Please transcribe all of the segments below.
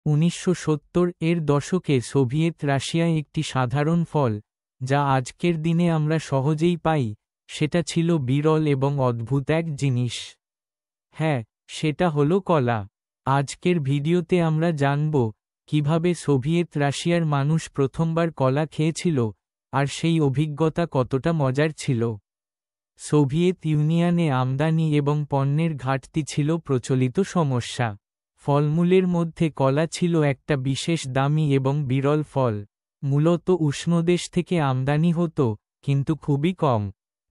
1970-এর দশকে সোভিয়েত রাশিয়ায় একটি সাধারণ ফল, যা আজকের দিনে আমরা সহজেই পাই, সেটা ছিল বিরল এবং অদ্ভুত এক জিনিস। হ্যাঁ, সেটা হলো কলা। আজকের ভিডিওতে আমরা জানব কিভাবে সোভিয়েত রাশিয়ার মানুষ প্রথমবার কলা খেয়েছিল, আর সেই অভিজ্ঞতা কতটা মজার ছিল। সোভিয়েত ইউনিয়নে আমদানি এবং পণ্যের ঘাটতি ছিল প্রচলিত সমস্যা। ফলমূলের মধ্যে কলা ছিল একটা বিশেষ দামি এবং বিরল ফল। মূলত উষ্ণদেশ থেকে আমদানি হতো, কিন্তু খুবই কম।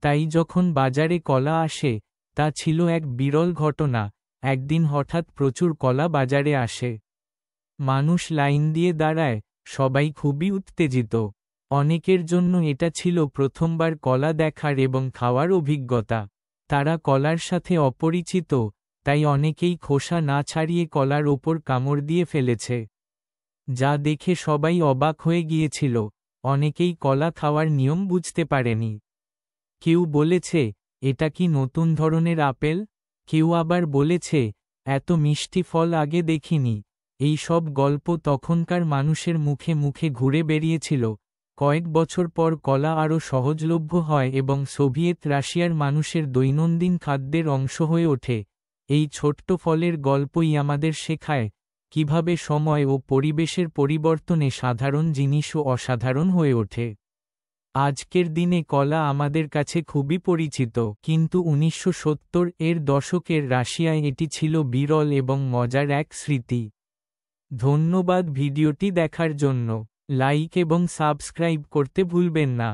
তাই যখন বাজারে কলা আসে, তা ছিল এক বিরল ঘটনা। একদিন হঠাৎ প্রচুর কলা বাজারে আসে। মানুষ লাইন দিয়ে দাঁড়ায়, সবাই খুবই উত্তেজিত। অনেকের জন্য এটা ছিল প্রথমবার কলা দেখার এবং খাওয়ার অভিজ্ঞতা। তারা কলার সাথে অপরিচিত, তাই অনেকেই খোসা না ছাড়িয়ে কলার ওপর কামড় দিয়ে ফেলেছে, যা দেখে সবাই অবাক হয়ে গিয়েছিল। অনেকেই কলা খাওয়ার নিয়ম বুঝতে পারেনি। কেউ বলেছে, এটা কি নতুন ধরনের আপেল? কেউ আবার বলেছে, এত মিষ্টি ফল আগে দেখিনি। এই সব গল্প তখনকার মানুষের মুখে মুখে ঘুরে বেরিয়েছিল। কয়েক বছর পর কলা আরও সহজলভ্য হয় এবং সোভিয়েত রাশিয়ার মানুষের দৈনন্দিন খাদ্যের অংশ হয়ে ওঠে। এই ছোট্ট ফলের গল্পই আমাদের শেখায় কিভাবে সময় ও পরিবেশের পরিবর্তনে সাধারণ জিনিসও অসাধারণ হয়ে ওঠে। আজকের দিনে কলা আমাদের কাছে খুবই পরিচিত, কিন্তু 1970-এর দশকের রাশিয়ায় এটি ছিল বিরল এবং মজার এক স্মৃতি। ধন্যবাদ ভিডিওটি দেখার জন্য। লাইক এবং সাবস্ক্রাইব করতে ভুলবেন না।